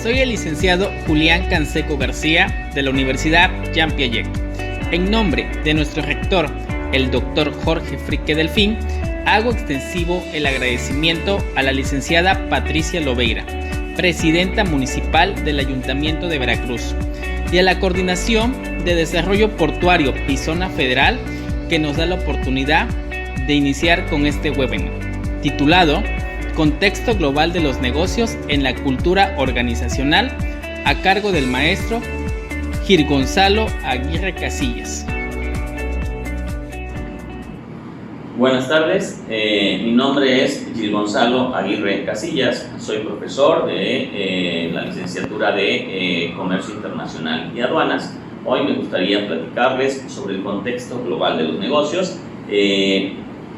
Soy el licenciado Julián Canseco García de la Universidad Jean Piaget. En nombre de nuestro rector, el doctor Jorge Frique Delfín, hago extensivo el agradecimiento a la licenciada Patricia Lobeira, presidenta municipal del Ayuntamiento de Veracruz, y a la Coordinación de Desarrollo Portuario y Zona Federal, que nos da la oportunidad de iniciar con este webinar, titulado Contexto Global de los Negocios en la Cultura Organizacional, a cargo del maestro Gil Gonzalo Aguirre Casillas. Buenas tardes, mi nombre es Gil Gonzalo Aguirre Casillas, soy profesor de la licenciatura de Comercio Internacional y Aduanas. Hoy me gustaría platicarles sobre el contexto global de los negocios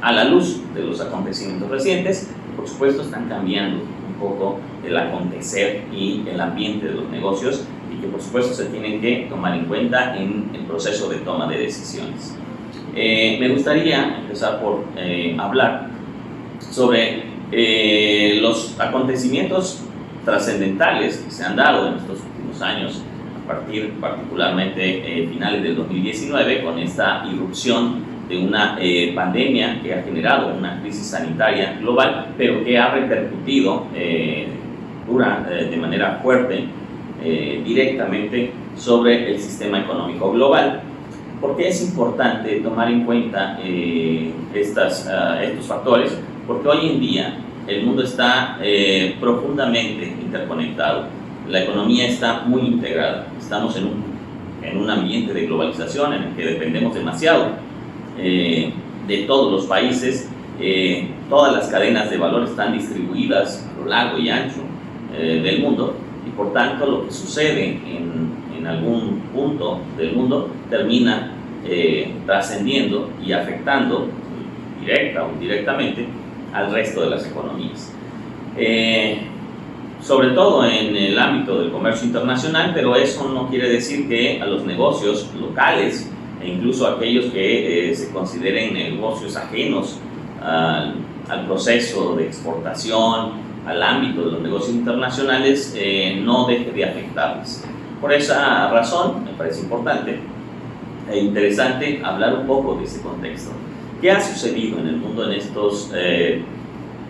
a la luz de los acontecimientos recientes. Por supuesto, están cambiando un poco el acontecer y el ambiente de los negocios y que por supuesto se tienen que tomar en cuenta en el proceso de toma de decisiones. Me gustaría empezar por hablar sobre los acontecimientos trascendentales que se han dado en estos últimos años, a partir particularmente finales del 2019, con esta irrupción de una pandemia que ha generado una crisis sanitaria global, pero que ha repercutido de manera fuerte, directamente sobre el sistema económico global. ¿Por qué es importante tomar en cuenta estos factores? Porque hoy en día el mundo está profundamente interconectado, la economía está muy integrada, estamos en un ambiente de globalización en el que dependemos demasiado de todos los países. Todas las cadenas de valor están distribuidas a lo largo y ancho del mundo, y por tanto lo que sucede en algún punto del mundo termina trascendiendo y afectando directa o indirectamente al resto de las economías, sobre todo en el ámbito del comercio internacional, pero eso no quiere decir que a los negocios locales e incluso aquellos que se consideren negocios ajenos al proceso de exportación, al ámbito de los negocios internacionales, no deje de afectarles. Por esa razón me parece importante e interesante hablar un poco de ese contexto. ¿Qué ha sucedido en el mundo en estos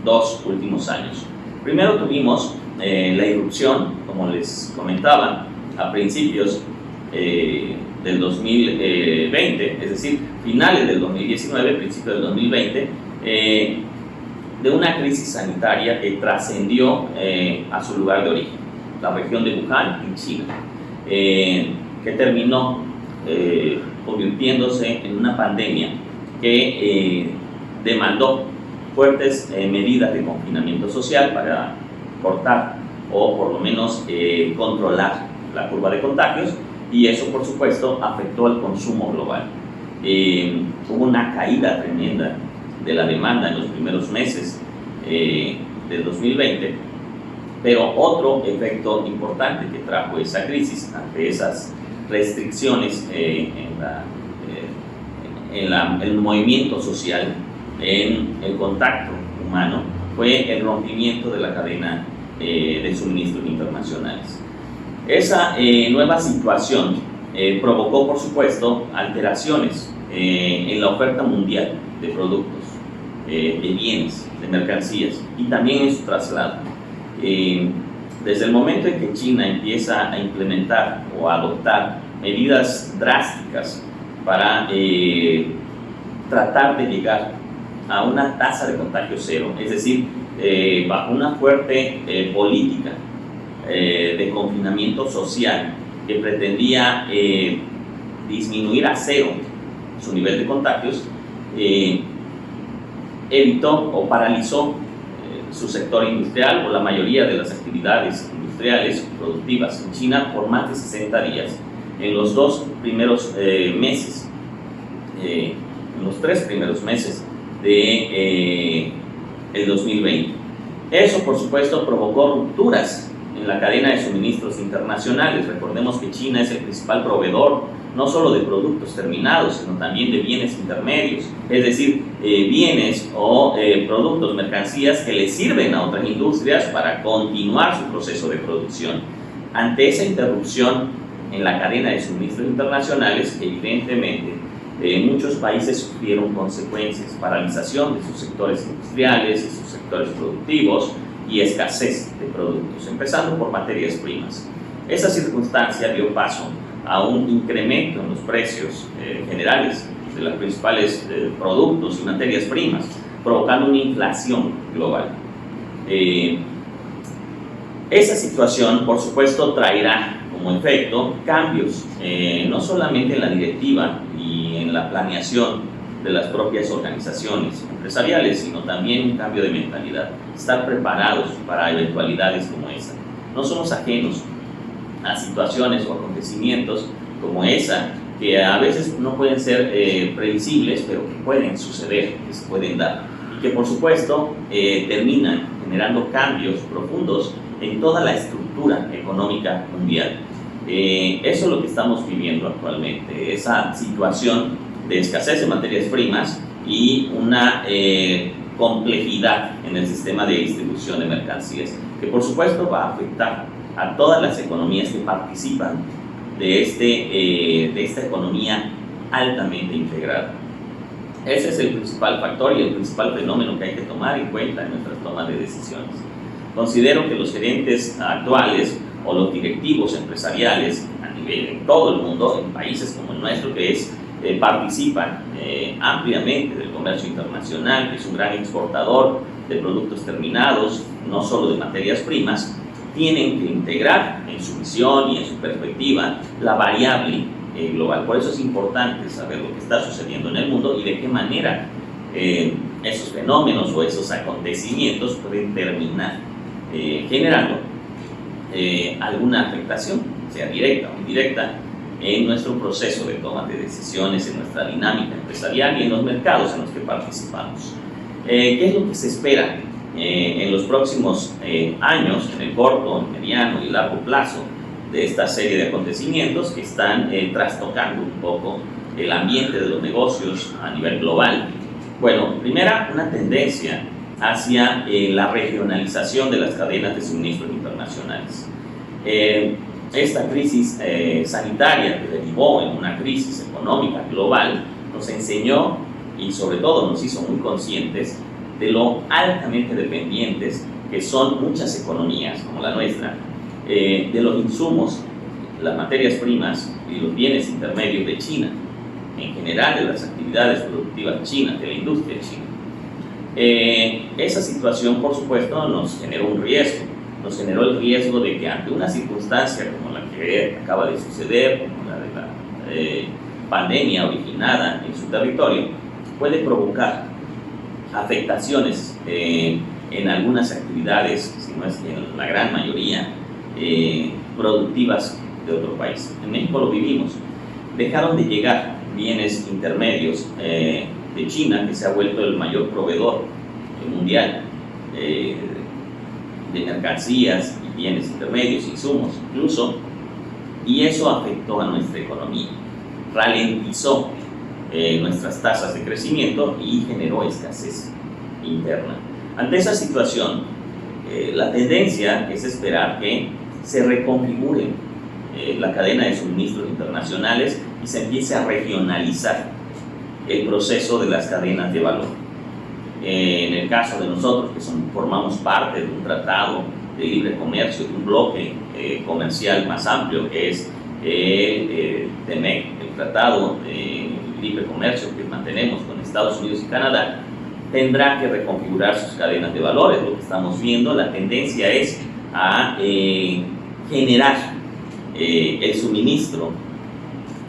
2 últimos años? Primero tuvimos la irrupción, como les comentaba, a principios del 2020, es decir, finales del 2019, principios del 2020, de una crisis sanitaria que trascendió a su lugar de origen, la región de Wuhan, en China, que terminó convirtiéndose en una pandemia que demandó fuertes medidas de confinamiento social para cortar o por lo menos controlar la curva de contagios, y eso por supuesto afectó al consumo global. Hubo una caída tremenda de la demanda en los primeros meses del 2020, pero otro efecto importante que trajo esa crisis ante esas restricciones en el movimiento social, en el contacto humano, fue el rompimiento de la cadena de suministros internacionales. Esa nueva situación provocó, por supuesto, alteraciones en la oferta mundial de productos, de bienes, de mercancías, y también en su traslado. Desde el momento en que China empieza a implementar o a adoptar medidas drásticas para tratar de llegar a una tasa de contagio cero, es decir, bajo una fuerte política de confinamiento social que pretendía disminuir a cero su nivel de contagios, evitó o paralizó su sector industrial o la mayoría de las actividades industriales productivas en China por más de 60 días. En los 2 primeros meses, en los 3 primeros meses de el 2020. Eso, por supuesto, provocó rupturas en la cadena de suministros internacionales. Recordemos que China es el principal proveedor no solo de productos terminados, sino también de bienes intermedios, es decir, bienes o productos, mercancías que le sirven a otras industrias para continuar su proceso de producción. Ante esa interrupción en la cadena de suministros internacionales, evidentemente, muchos países sufrieron consecuencias, paralización de sus sectores industriales, de sus sectores productivos y escasez de productos, empezando por materias primas. Esa circunstancia dio paso a un incremento en los precios generales de los principales productos y materias primas, provocando una inflación global. Esa situación, por supuesto, traerá como efecto cambios, no solamente en la directiva y en la planeación de las propias organizaciones empresariales, sino también un cambio de mentalidad, estar preparados para eventualidades como esa. No somos ajenos a situaciones o acontecimientos como esa, que a veces no pueden ser previsibles, pero que pueden suceder, que se pueden dar, y que por supuesto terminan generando cambios profundos en toda la estructura económica mundial. Eso es lo que estamos viviendo actualmente, esa situación de escasez de materias primas y una complejidad en el sistema de distribución de mercancías, que por supuesto va a afectar a todas las economías que participan de esta economía altamente integrada. Ese es el principal factor y el principal fenómeno que hay que tomar en cuenta en nuestras tomas de decisiones. Considero que los gerentes actuales o los directivos empresariales a nivel en todo el mundo, en países como el nuestro, participan ampliamente del comercio internacional, que es un gran exportador de productos terminados, no solo de materias primas, tienen que integrar en su visión y en su perspectiva la variable global. Por eso es importante saber lo que está sucediendo en el mundo y de qué manera esos fenómenos o esos acontecimientos pueden terminar generando alguna afectación, sea directa o indirecta, en nuestro proceso de toma de decisiones, en nuestra dinámica empresarial y en los mercados en los que participamos. ¿Qué es lo que se espera en los próximos años, en el corto, mediano y largo plazo de esta serie de acontecimientos que están trastocando un poco el ambiente de los negocios a nivel global? Bueno, primera, una tendencia hacia la regionalización de las cadenas de suministros internacionales. Esta crisis sanitaria que derivó en una crisis económica global nos enseñó y sobre todo nos hizo muy conscientes de lo altamente dependientes que son muchas economías como la nuestra, de los insumos, las materias primas y los bienes intermedios de China, en general de las actividades productivas chinas, de la industria china. Esa situación, por supuesto, nos generó un riesgo. Nos generó el riesgo de que ante una circunstancia como la que acaba de suceder, como la de la pandemia originada en su territorio, puede provocar afectaciones en algunas actividades, si no es que en la gran mayoría, productivas de otro país. En México lo vivimos. Dejaron de llegar bienes intermedios de China, que se ha vuelto el mayor proveedor mundial de mercancías y bienes intermedios, insumos incluso, y eso afectó a nuestra economía, ralentizó nuestras tasas de crecimiento y generó escasez interna. Ante esa situación, la tendencia es esperar que se reconfigure la cadena de suministros internacionales y se empiece a regionalizar el proceso de las cadenas de valor. En el caso de nosotros, que formamos parte de un tratado de libre comercio, de un bloque comercial más amplio que es el TEMEC, el Tratado de Libre Comercio que mantenemos con Estados Unidos y Canadá, tendrá que reconfigurar sus cadenas de valores. Lo que estamos viendo, la tendencia es a generar el suministro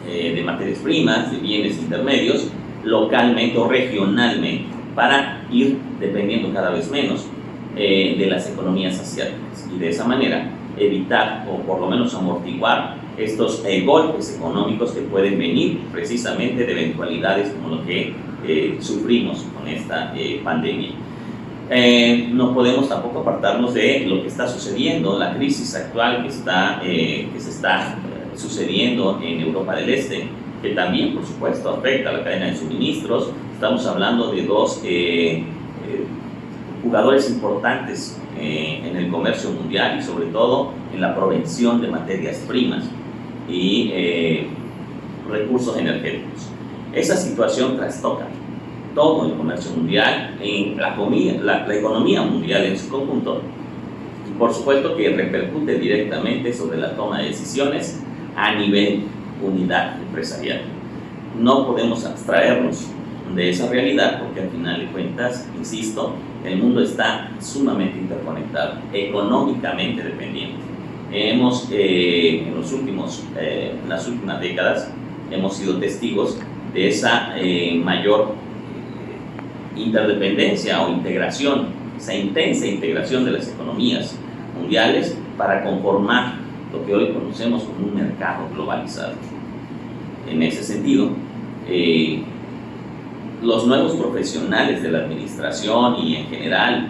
de materias primas, de bienes intermedios, localmente o regionalmente, para ir dependiendo cada vez menos de las economías asiáticas y de esa manera evitar o por lo menos amortiguar estos golpes económicos que pueden venir precisamente de eventualidades como lo que sufrimos con esta pandemia. No podemos tampoco apartarnos de lo que está sucediendo, la crisis actual que se está sucediendo en Europa del Este, que también, por supuesto, afecta a la cadena de suministros. Estamos hablando de dos jugadores importantes en el comercio mundial y sobre todo en la provisión de materias primas y recursos energéticos. Esa situación trastoca todo el comercio mundial, en la economía mundial en su conjunto, y por supuesto que repercute directamente sobre la toma de decisiones a nivel unidad empresarial. No podemos abstraernos de esa realidad porque al final de cuentas, insisto, el mundo está sumamente interconectado, económicamente dependiente. En las últimas décadas hemos sido testigos de esa mayor interdependencia o integración, esa intensa integración de las economías mundiales para conformar lo que hoy conocemos como un mercado globalizado. En ese sentido, los nuevos profesionales de la administración y en general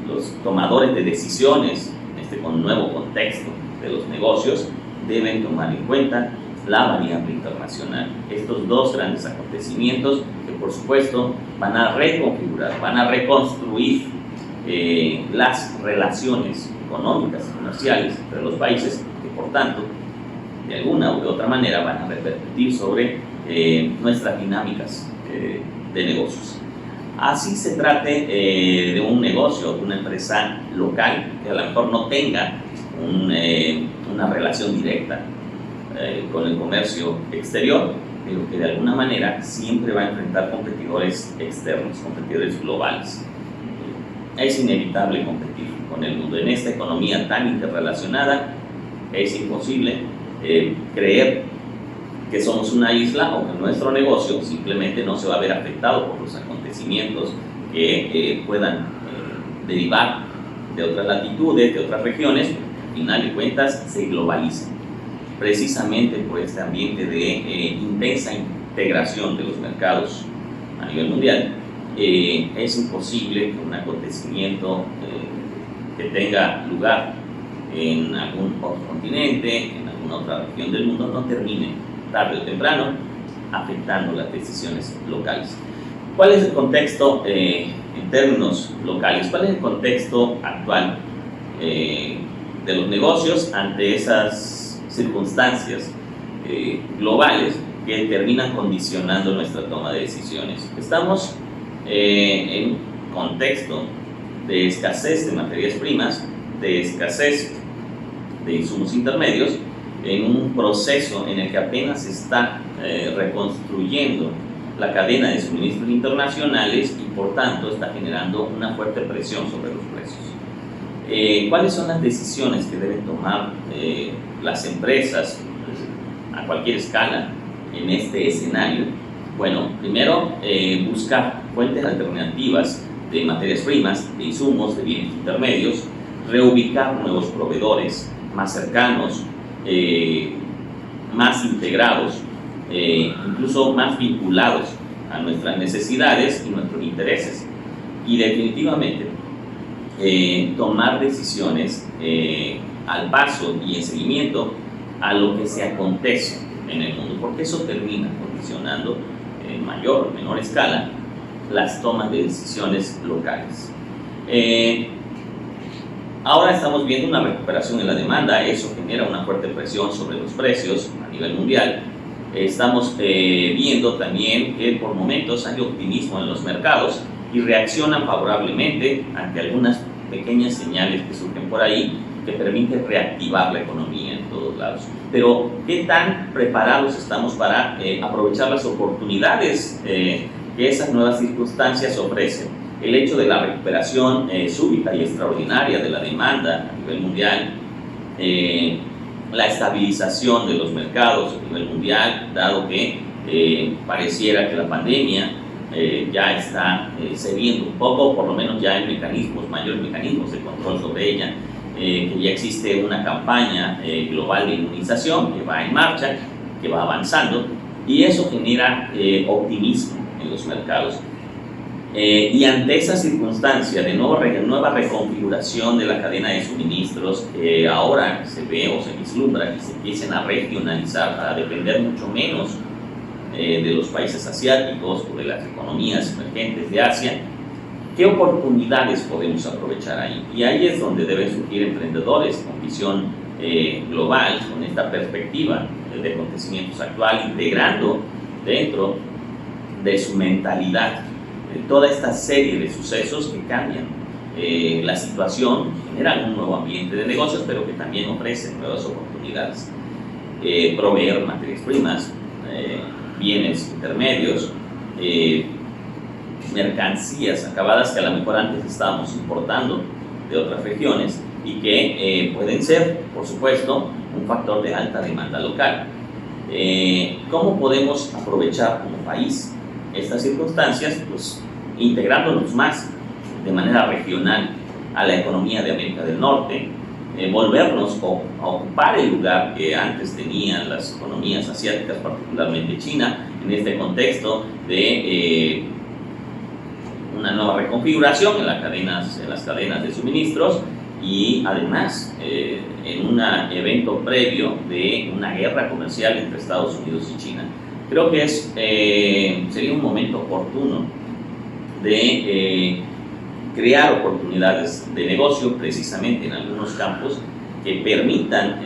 los tomadores de decisiones en este nuevo contexto de los negocios deben tomar en cuenta la variable internacional. Estos dos grandes acontecimientos que por supuesto van a reconfigurar, van a reconstruir las relaciones económicas y comerciales entre los países, que por tanto de alguna u de otra manera van a repercutir sobre nuestras dinámicas de negocios. Así se trate de un negocio, de una empresa local que a lo mejor no tenga una relación directa con el comercio exterior, pero que de alguna manera siempre va a enfrentar competidores externos, competidores globales. Es inevitable competir con el mundo. En esta economía tan interrelacionada es imposible creer que somos una isla o que nuestro negocio simplemente no se va a ver afectado por los acontecimientos que puedan derivar de otras latitudes, de otras regiones. Al final de cuentas se globalizan precisamente por este ambiente de intensa integración de los mercados a nivel mundial. Es imposible que un acontecimiento que tenga lugar en algún otro continente, en alguna otra región del mundo, no termine tarde o temprano afectando las decisiones locales. ¿Cuál es el contexto en términos locales? ¿Cuál es el contexto actual de los negocios ante esas circunstancias globales que terminan condicionando nuestra toma de decisiones? Estamos en un contexto de escasez de materias primas, de escasez de insumos intermedios, en un proceso en el que apenas se está reconstruyendo la cadena de suministros internacionales y por tanto está generando una fuerte presión sobre los precios. ¿Cuáles son las decisiones que deben tomar las empresas a cualquier escala en este escenario? Bueno, primero buscar fuentes alternativas de materias primas, de insumos, de bienes intermedios, reubicar nuevos proveedores más cercanos, más integrados, incluso más vinculados a nuestras necesidades y nuestros intereses. Y definitivamente tomar decisiones al paso y en seguimiento a lo que se acontece en el mundo, porque eso termina condicionando en mayor o menor escala las tomas de decisiones locales. Ahora estamos viendo una recuperación en la demanda, eso genera una fuerte presión sobre los precios a nivel mundial. Estamos viendo también que por momentos hay optimismo en los mercados y reaccionan favorablemente ante algunas pequeñas señales que surgen por ahí que permiten reactivar la economía en todos lados. Pero, ¿qué tan preparados estamos para aprovechar las oportunidades que esas nuevas circunstancias ofrecen? El hecho de la recuperación súbita y extraordinaria de la demanda a nivel mundial, la estabilización de los mercados a nivel mundial, dado que pareciera que la pandemia ya está cediendo un poco, por lo menos ya hay mayores mecanismos de control sobre ella, que ya existe una campaña global de inmunización que va en marcha, que va avanzando, y eso genera optimismo en los mercados. Y ante esa circunstancia de nueva reconfiguración de la cadena de suministros, que ahora se ve o se vislumbra que se empiecen a regionalizar para depender mucho menos de los países asiáticos o de las economías emergentes de Asia, ¿Qué oportunidades podemos aprovechar ahí? Y ahí es donde deben surgir emprendedores con visión global, con esta perspectiva de acontecimientos actual, integrando dentro de su mentalidad toda esta serie de sucesos que cambian la situación, generan un nuevo ambiente de negocios, pero que también ofrecen nuevas oportunidades. Proveer materias primas, bienes intermedios, mercancías acabadas que a lo mejor antes estábamos importando de otras regiones y que pueden ser, por supuesto, un factor de alta demanda local. ¿Cómo podemos aprovechar como país estas circunstancias? Pues integrándonos más de manera regional a la economía de América del Norte, volvernos a ocupar el lugar que antes tenían las economías asiáticas, particularmente China, en este contexto de una nueva reconfiguración en las cadenas de suministros y además en un evento previo de una guerra comercial entre Estados Unidos y China. Creo que sería un momento oportuno de crear oportunidades de negocio precisamente en algunos campos que permitan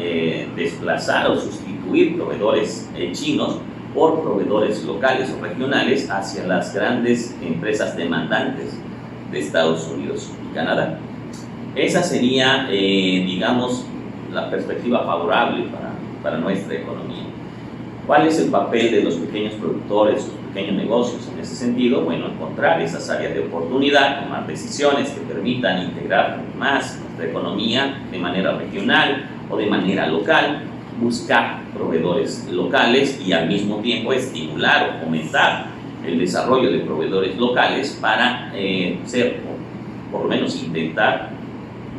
desplazar o sustituir proveedores chinos por proveedores locales o regionales hacia las grandes empresas demandantes de Estados Unidos y Canadá. Esa sería, digamos, la perspectiva favorable para nuestra economía. ¿Cuál es el papel de los pequeños productores, los pequeños negocios en ese sentido? Bueno, encontrar esas áreas de oportunidad, tomar decisiones que permitan integrar más nuestra economía de manera regional o de manera local, buscar proveedores locales y al mismo tiempo estimular o fomentar el desarrollo de proveedores locales para por lo menos intentar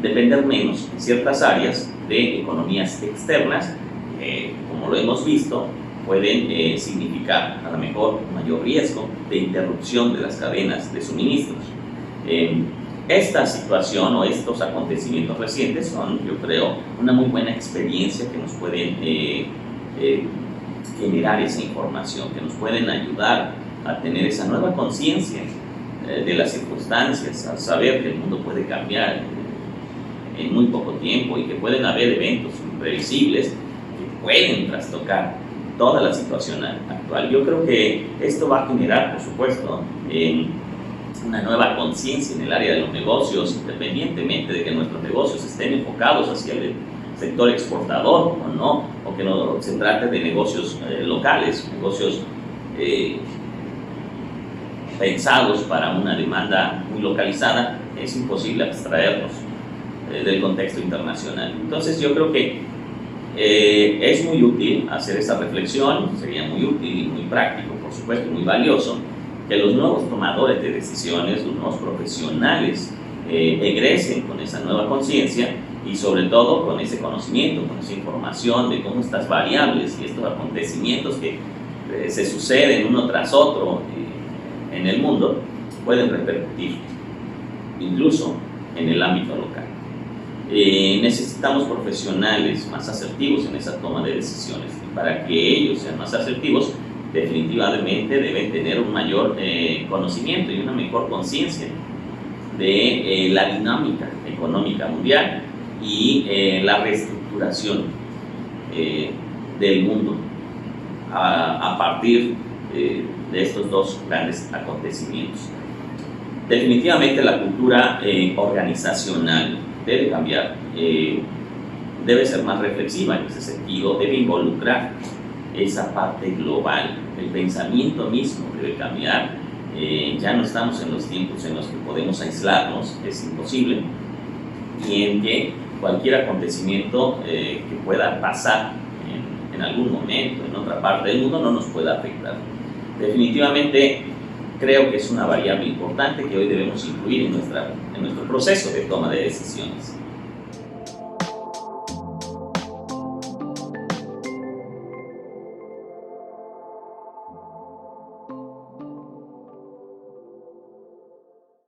depender menos en ciertas áreas de economías externas, como lo hemos visto, pueden significar a lo mejor un mayor riesgo de interrupción de las cadenas de suministros. Esta situación o estos acontecimientos recientes son, yo creo, una muy buena experiencia que nos pueden generar esa información, que nos pueden ayudar a tener esa nueva conciencia de las circunstancias, al saber que el mundo puede cambiar en muy poco tiempo y que pueden haber eventos imprevisibles que pueden trastocar toda la situación actual. Yo creo que esto va a generar, por supuesto, una nueva conciencia en el área de los negocios, independientemente de que nuestros negocios estén enfocados hacia el sector exportador o no, o que no se trate de negocios locales, negocios pensados para una demanda muy localizada. Es imposible abstraernos del contexto internacional. Entonces yo creo que es muy útil hacer esa reflexión, sería muy útil y muy práctico, por supuesto, y muy valioso, que los nuevos tomadores de decisiones, los nuevos profesionales, egresen con esa nueva conciencia y sobre todo con ese conocimiento, con esa información de cómo estas variables y estos acontecimientos que se suceden uno tras otro en el mundo pueden repercutir incluso en el ámbito local. Necesitamos profesionales más asertivos en esa toma de decisiones y para que ellos sean más asertivos definitivamente deben tener un mayor conocimiento y una mejor conciencia de la dinámica económica mundial y la reestructuración del mundo a partir de estos dos grandes acontecimientos. Definitivamente la cultura organizacional debe cambiar, debe ser más reflexiva en ese sentido, debe involucrar esa parte global, el pensamiento mismo debe cambiar. Ya no estamos en los tiempos en los que podemos aislarnos, es imposible, y en que cualquier acontecimiento que pueda pasar en algún momento, en otra parte del mundo, no nos pueda afectar. Definitivamente creo que es una variable importante que hoy debemos incluir en nuestro proceso de toma de decisiones.